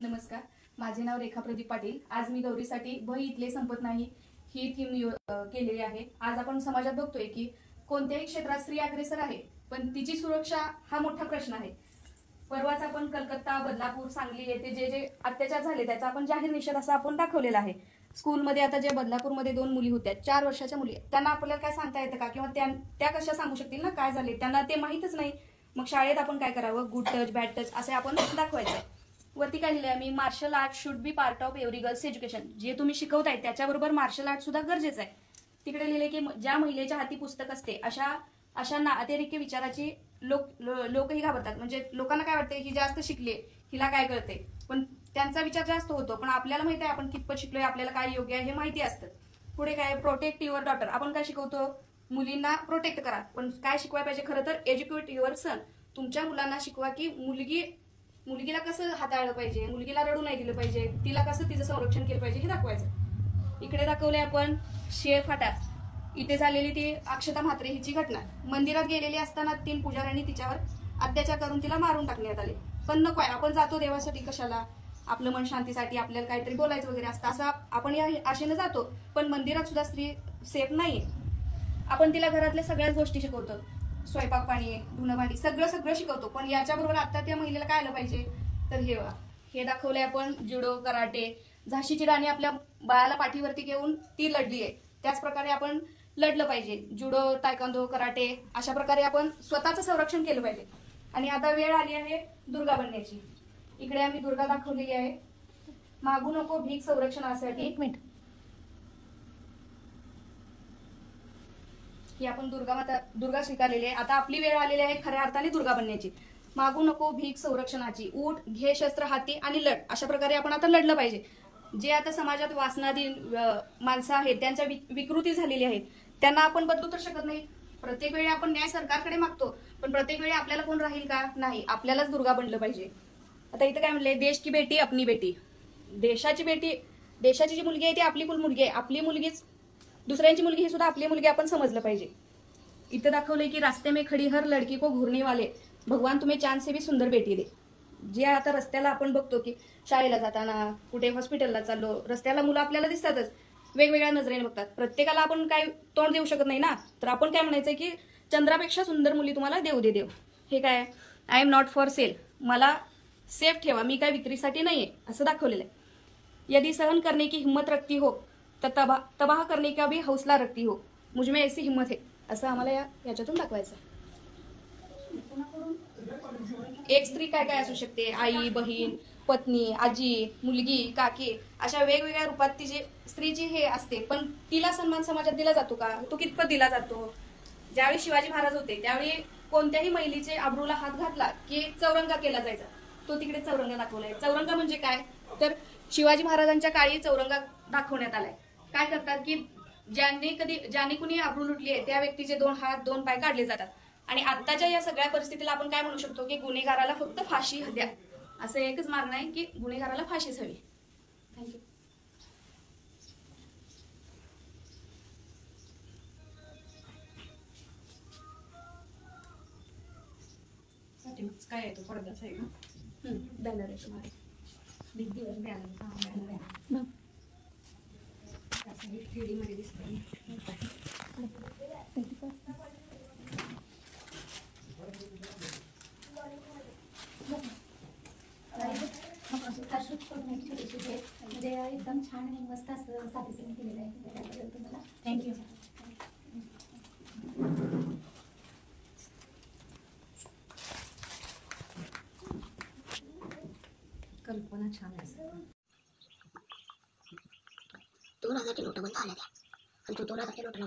नमस्कार, माझे नाव रेखा प्रदीप पाटील। आज मी गौरीसाठी भय इथले संपत नाही ही थीम केलेली आहे। आज आपण समाजात बघतोय की कोणत्याही क्षेत्रात स्त्री अग्रेसर आहे, पण तिची सुरक्षा हा मोठा प्रश्न आहे। परवाच आपण कलकत्ता, बदलापूर, सांगली येथे जे अत्याचार झाले त्याचा आपण जाहीर निषेध असा आपण दाखवलेला आहे। स्कूलमध्ये आता जे बदलापूरमध्ये 2 मुली होत्या, 4 वर्षाच्या मुली, त्यांना आपल्याला काय सांगता येतं का, किंवा त्या कशा सांगू शकतील ना काय झाले, त्यांना ते माहितच नाही। मग शाळेत आपण काय करावं, गुड टच, बॅड टच असे आपण दाखवायचं। वरती काय लिहिलंय मी, martial art should be part of every girls education. जे तुम्ही शिकवताय त्याच्याबरोबर मार्शल आर्ट सुद्धा गरजेचं आहे। तिकडे लिहिले की ज्या महिलेच्या हाती पुस्तक असते अशा नातेरिके विचाराची लोकही घाबरतात। म्हणजे लोकांना काय वाटते, ही जास्त शिकले, हिला काय कळते, पण त्यांचा विचार जास्त होतो। पण आपल्याला माहिती आहे आपण कितपत शिकलोय, आपल्याला काय योग्य आहे हे माहिती असतं। पुढे काय, प्रोटेक्ट युअर डॉटर। आपण काय शिकवतो, मुलींना प्रोटेक्ट करा, पण काय शिकवायला पाहिजे खरं तर, एज्युकेट युअर सन। तुमच्या मुलांना शिकवा की मुलगीला कसं हाताळलं पाहिजे, मुलगीला रडू नाही दिलं पाहिजे, तिला कसं तिचं संरक्षण केलं पाहिजे हे दाखवायचं। इकडे दाखवले आपण शेळफाटा, इथे झालेली ती अक्षता म्हात्रे हिची घटना। मंदिरात गेलेली असताना 3 पुजाऱ्यांनी तिच्यावर अत्याचार करून तिला मारून टाकण्यात आले। पण नको आहे, आपण जातो देवासाठी, कशाला, आपलं मन शांतीसाठी, आपल्याला काहीतरी बोलायचं वगैरे असतं, असं आपण या आशेने जातो। पण मंदिरात सुद्धा स्त्री सेफ नाहीये। आपण तिला घरातल्या सगळ्याच गोष्टी शिकवतो, स्वयंपाक पाणी, धुणं भांडी, सगळं शिकवतो। पण याच्याबरोबर आता त्या महिलेला काय आलं पाहिजे, तर हे दाखवलंय आपण, जुडो, कराटे। झाशीची राणी आपल्या बाळाला पाठीवरती घेऊन ती लढली आहे, त्याच प्रकारे आपण लढलं पाहिजे। जुडो, तायक्वांदो, कराटे अशा प्रकारे आपण स्वतःचं संरक्षण केलं पाहिजे। आणि आता वेळ आली आहे दुर्गा बनण्याची। इकडे आम्ही दुर्गा दाखवलेली आहे, मागू नको भीक संरक्षणासाठी। 1 मिनिट, ही आपण दुर्गा स्वीकारलेली आहे। आता आपली वेळ आलेली आहे खऱ्या अर्थाने दुर्गा बनण्याची। मागू नको भीक संरक्षणाची, उठ, घे शस्त्र हाती आणि लढ। अशा प्रकारे आपण आता लढलं पाहिजे। जे आता समाजात वासनादी माणसं आहेत, त्यांच्या विकृती झालेली आहेत, त्यांना आपण बदलू तर शकत नाही। प्रत्येक वेळी आपण न्याय सरकारकडे मागतो, पण प्रत्येक वेळी आपल्याला कोण राहील का, नाही, आपल्यालाच दुर्गा बनलं पाहिजे। आता इथं काय म्हणलंय, देश की बेटी अपनी बेटी। देशाची जी मुलगी आहे ती आपली कुल मुलगी आहे, आपली मुलगीच दुसऱ्यांची मुलगी ही सुद्धा आपली मुलगी आपण समजलं पाहिजे। इथं दाखवलंय की रास्ते में खडी हर लड़की को घूरने वाले भगवान तुम्हें चांद से भी सुंदर बेटी दे। जे आता रस्त्याला आपण बघतो की शाळेला जाताना, कुठे हॉस्पिटलला चाललो, रस्त्याला मुलं आपल्याला दिसतातच, वेगवेगळ्या नजरेने बघतात। प्रत्येकाला आपण काय तोंड देऊ शकत नाही ना, तर आपण काय म्हणायचंय की चंद्रापेक्षा सुंदर मुली तुम्हाला देव दे देव। हे काय, I am not for sale, मला सेफ ठेवा, मी काय विक्रीसाठी नाहीये, असं दाखवलेलं आहे। यदि सहन करने की हिम्मत रखती हो तर तबाह करने का भी हौसला रखती हो, मुझमें ऐसी हिम्मत है, असं आम्हाला याच्यातून दाखवायचं। एक स्त्री काय काय असू शकते, आई, बहीण, पत्नी, आजी, मुलगी, काकी, अशा वेगवेगळ्या रूपात तिची स्त्रीची हे असते। पण तिला सन्मान समाजात दिला जातो का, तो कितपत दिला जातो? ज्यावेळी शिवाजी महाराज होते त्यावेळी कोणत्याही महिलेचे आबरूला हात घातला की चौरंगा केला जायचा, तो तिकडे चौरंगा दाखवलाय। चौरंगा म्हणजे काय, तर शिवाजी महाराजांच्या काळी चौरंगा दाखवण्यात आलाय। काय करतात की ज्याने कुणी आबरू लुटली आहे त्या व्यक्तीचे 2 हात 2 पाय काढले जातात। आणि आत्ताच्या या सगळ्या परिस्थितीला आपण काय म्हणू शकतो की गुन्हेगाराला फक्त फाशी द्या, असं एकच मार्ग आहे की गुन्हेगाराला फाशीच हवी। थँक्यू। काय आहे तो पडदाच आहे का, बॅनर आहे तुम्हाला, बिग दिवस बॅनर आहे, 3D मध्ये दिसतंय। म्हणजे एकदम छान आणि मस्त असं सादरीकरण केलेलं आहे, त्याबद्दल तुम्हाला थँक्यू। कल्पना छान आहे। 2000च्या नोटा बंद झाल्या त्या, आणि तो 2000च्या नोटा